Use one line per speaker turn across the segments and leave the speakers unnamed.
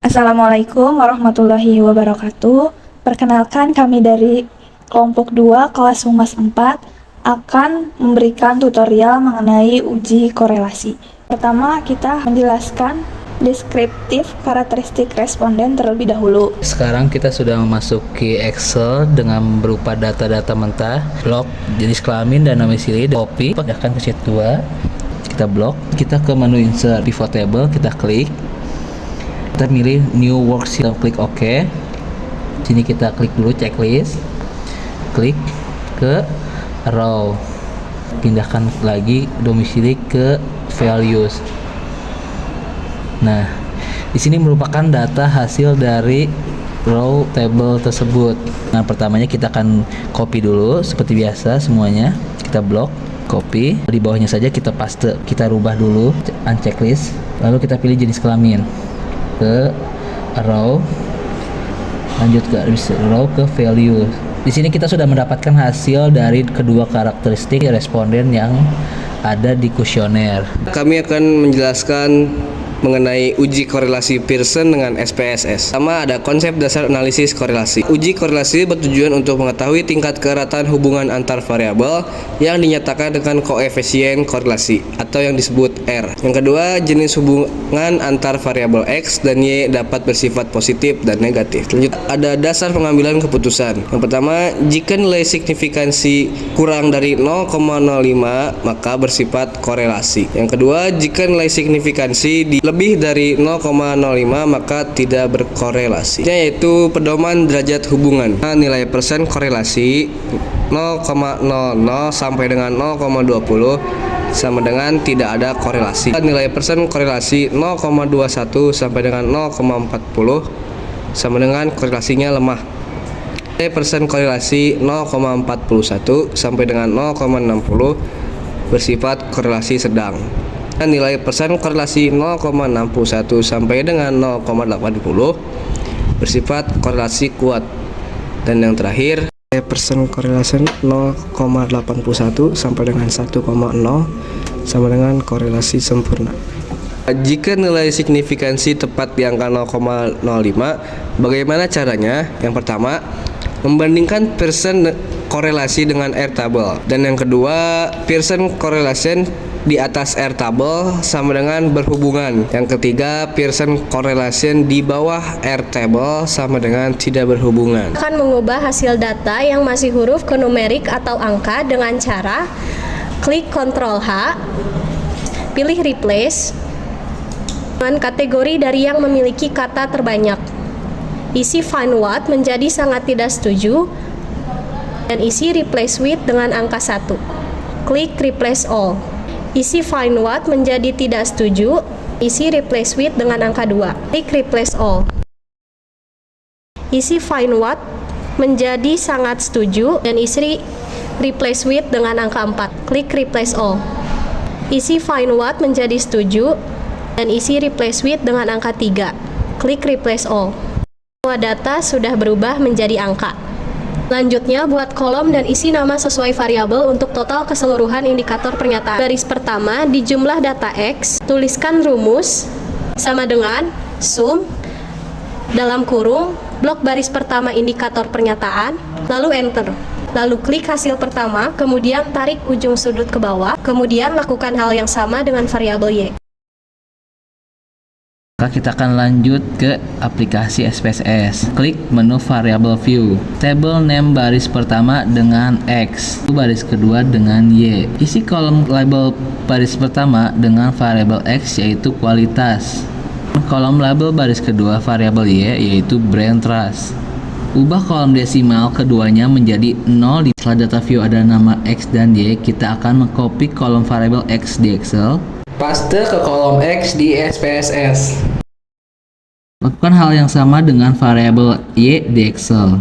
Assalamualaikum warahmatullahi wabarakatuh. Perkenalkan kami dari kelompok 2 kelas Humas 4 akan memberikan tutorial mengenai uji korelasi. Pertama, kita menjelaskan deskriptif karakteristik responden terlebih dahulu.
Sekarang kita sudah memasuki Excel dengan berupa data-data mentah, blok, jenis kelamin dan domisili, copy, pindahkan ke sheet 2. Kita blok, kita ke menu insert pivot table, kita klik. Kita milih new worksheet, klik OK. Sini kita klik dulu checklist. Klik ke row. Pindahkan lagi domisili ke values. Nah, di sini merupakan data hasil dari row table tersebut. Nah, pertamanya kita akan copy dulu seperti biasa semuanya. Kita blok, copy. Di bawahnya saja kita paste. Kita rubah dulu unchecklist. Lalu kita pilih jenis kelamin ke row. Lanjut ke row ke value. Di sini kita sudah mendapatkan hasil dari kedua karakteristik responden yang ada di kuesioner.
Kami akan menjelaskan mengenai uji korelasi Pearson dengan SPSS. Pertama, ada konsep dasar analisis korelasi. Uji korelasi bertujuan untuk mengetahui tingkat kerataan hubungan antar variabel yang dinyatakan dengan koefisien korelasi atau yang disebut R. Yang kedua, jenis hubungan antar variabel X dan Y dapat bersifat positif dan negatif. Lanjut, ada dasar pengambilan keputusan. Yang pertama, jika nilai signifikansi kurang dari 0,05 maka bersifat korelasi. Yang kedua, jika nilai signifikansi lebih dari 0,05 maka tidak berkorelasi, yaitu pedoman derajat hubungan. Nilai persen korelasi 0,00 sampai dengan 0,20 sama dengan tidak ada korelasi. Nilai persen korelasi 0,21 sampai dengan 0,40 sama dengan korelasinya lemah. Nilai persen korelasi 0,41 sampai dengan 0,60 bersifat korelasi sedang. Nilai persen korelasi 0,61 sampai dengan 0,80 bersifat korelasi kuat. Dan yang terakhir, nilai persen korelasi 0,81 sampai dengan 1,0 sama dengan korelasi sempurna. Jika nilai signifikansi tepat di angka 0,05, bagaimana caranya? Yang pertama, membandingkan Pearson korelasi dengan R table, dan yang kedua, Pearson correlation di atas R table sama dengan berhubungan. Yang ketiga, Pearson correlation di bawah R table sama dengan tidak berhubungan.
Akan mengubah hasil data yang masih huruf ke numerik atau angka dengan cara klik Ctrl H, pilih replace dengan kategori dari yang memiliki kata terbanyak. Isi find what menjadi sangat tidak setuju dan isi replace with dengan angka 1. Klik replace all. Isi find what menjadi tidak setuju, isi replace with dengan angka 2. Klik replace all. Isi find what menjadi sangat setuju dan isi replace with dengan angka 4. Klik replace all. Isi find what menjadi setuju dan isi replace with dengan angka 3. Klik replace all. Semua data sudah berubah menjadi angka. Selanjutnya, buat kolom dan isi nama sesuai variabel untuk total keseluruhan indikator pernyataan. Baris pertama, di jumlah data X, tuliskan rumus sama dengan sum dalam kurung blok baris pertama indikator pernyataan, lalu enter. Lalu klik hasil pertama, kemudian tarik ujung sudut ke bawah, kemudian lakukan hal yang sama dengan variabel Y.
Maka kita akan lanjut ke aplikasi SPSS. Klik menu variable view. Table name baris pertama dengan X, baris kedua dengan Y. Isi kolom label baris pertama dengan variable X yaitu kualitas. Kolom label baris kedua variabel Y yaitu brand trust. Ubah kolom desimal keduanya menjadi 0. Setelah data view ada nama X dan Y, kita akan mengcopy kolom variabel X di Excel.
Paste ke kolom X di SPSS.
Lakukan hal yang sama dengan variabel Y di Excel.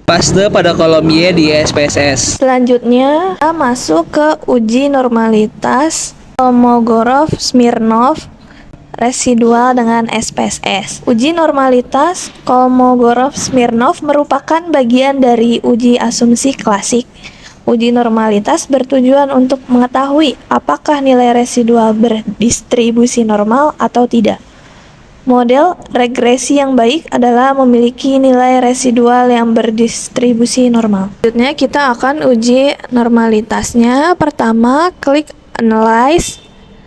Paste pada kolom Y di SPSS.
Selanjutnya, kita masuk ke uji normalitas Kolmogorov-Smirnov residual dengan SPSS. Uji normalitas Kolmogorov-Smirnov merupakan bagian dari uji asumsi klasik. Uji normalitas bertujuan untuk mengetahui apakah nilai residual berdistribusi normal atau tidak. Model regresi yang baik adalah memiliki nilai residual yang berdistribusi normal. Selanjutnya kita akan uji normalitasnya. Pertama, klik Analyze,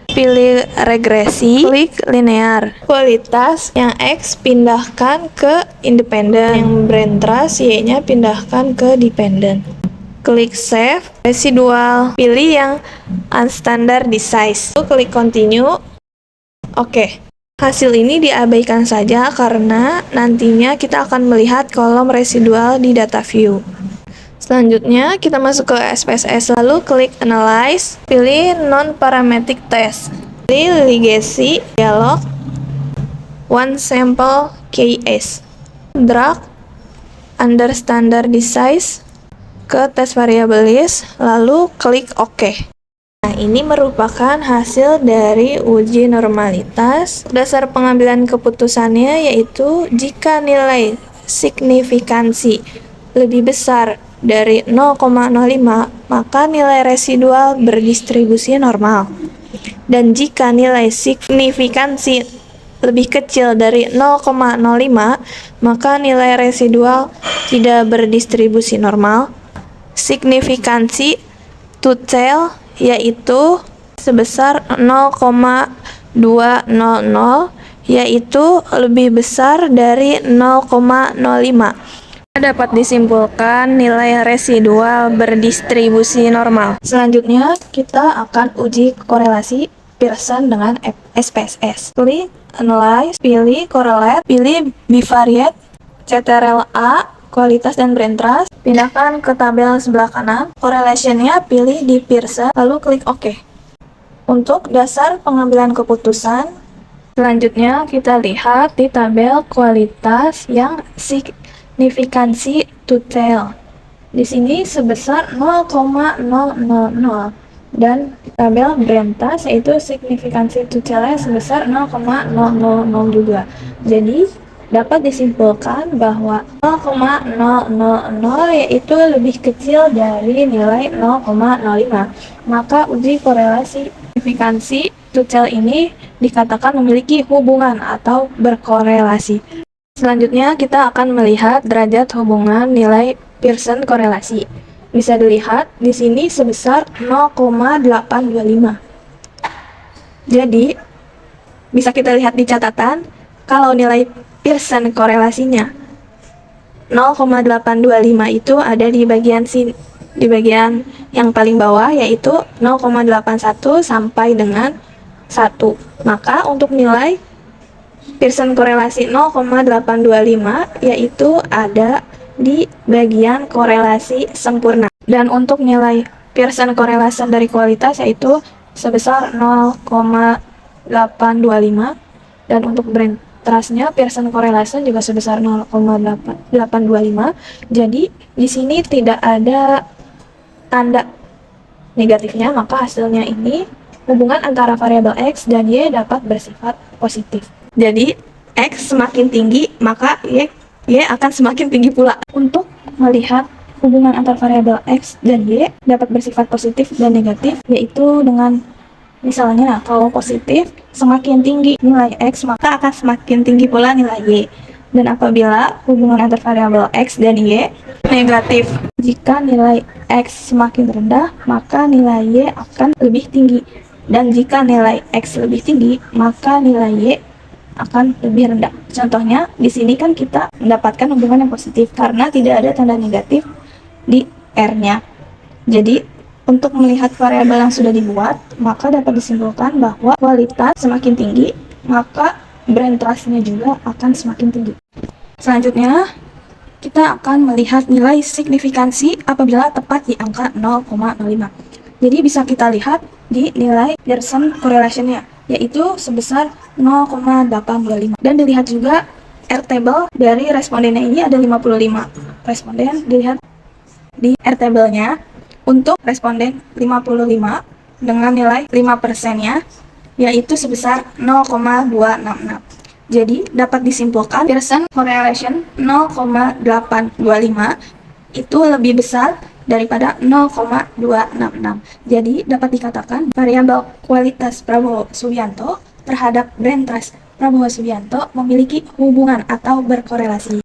pilih regresi, klik linear. Kualitas yang X pindahkan ke independen, yang brain trust Y-nya pindahkan ke dependent. Klik save, residual, pilih yang unstandardized. Klik continue. Oke. Hasil ini diabaikan saja karena nantinya kita akan melihat kolom residual di data view. Selanjutnya kita masuk ke SPSS, lalu klik Analyze, pilih Non-Parametric Test, pilih Legacy, dialog, One Sample KS, drag under standardized ke test variable list, lalu klik OK. Nah, ini merupakan hasil dari uji normalitas. Dasar pengambilan keputusannya yaitu jika nilai signifikansi lebih besar dari 0,05, maka nilai residual berdistribusi normal. Dan jika nilai signifikansi lebih kecil dari 0,05, maka nilai residual tidak berdistribusi normal. Signifikansi to tail yaitu sebesar 0,200, yaitu lebih besar dari 0,05. Dapat disimpulkan nilai residual berdistribusi normal. Selanjutnya kita akan uji korelasi Pearson dengan SPSS. Klik Analyze, pilih Correlate, pilih Bivariate, CTRL-A, kualitas dan brain trust, pindahkan ke tabel sebelah kanan, correlation-nya pilih di Pearson, lalu klik OK. Untuk dasar pengambilan keputusan, selanjutnya kita lihat di tabel kualitas yang signifikansi to tail. Di sini sebesar 0,000 dan tabel brain trust yaitu signifikansi to tail-nya sebesar 0,000 juga. Jadi dapat disimpulkan bahwa 0,000 yaitu lebih kecil dari nilai 0,05. Maka uji korelasi signifikansi to tail ini dikatakan memiliki hubungan atau berkorelasi. Selanjutnya kita akan melihat derajat hubungan nilai Pearson korelasi. Bisa dilihat di sini sebesar 0,825. Jadi bisa kita lihat di catatan kalau nilai Pearson korelasinya 0,825 itu ada di bagian sini, di bagian yang paling bawah yaitu 0,81 sampai dengan 1. Maka untuk nilai Pearson korelasi 0,825 yaitu ada di bagian korelasi sempurna. Dan untuk nilai Pearson korelasi dari kualitas yaitu sebesar 0,825 dan untuk brain trust-nya Pearson correlation juga sebesar 0,825. Jadi di sini tidak ada tanda negatifnya, maka hasilnya ini hubungan antara variabel X dan Y dapat bersifat positif. Jadi X semakin tinggi, maka Y akan semakin tinggi pula. Untuk melihat hubungan antara variabel X dan Y dapat bersifat positif dan negatif, yaitu dengan misalnya, kalau positif, semakin tinggi nilai X, maka akan semakin tinggi pula nilai Y. Dan apabila hubungan antar variabel X dan Y negatif, jika nilai X semakin rendah, maka nilai Y akan lebih tinggi. Dan jika nilai X lebih tinggi, maka nilai Y akan lebih rendah. Contohnya, di sini kan kita mendapatkan hubungan yang positif karena tidak ada tanda negatif di R-nya. Jadi, untuk melihat variabel yang sudah dibuat, maka dapat disimpulkan bahwa kualitas semakin tinggi, maka brain trust-nya juga akan semakin tinggi. Selanjutnya, kita akan melihat nilai signifikansi apabila tepat di angka 0,05. Jadi bisa kita lihat di nilai Pearson correlation-nya, yaitu sebesar 0,825. Dan dilihat juga R table dari respondennya ini ada 55 responden. Dilihat di R table-nya. Untuk responden 55 dengan nilai 5%-nya yaitu sebesar 0,266. Jadi dapat disimpulkan Pearson correlation 0,825 itu lebih besar daripada 0,266. Jadi dapat dikatakan variabel kualitas Prabowo Subianto terhadap brain trust Prabowo Subianto memiliki hubungan atau berkorelasi.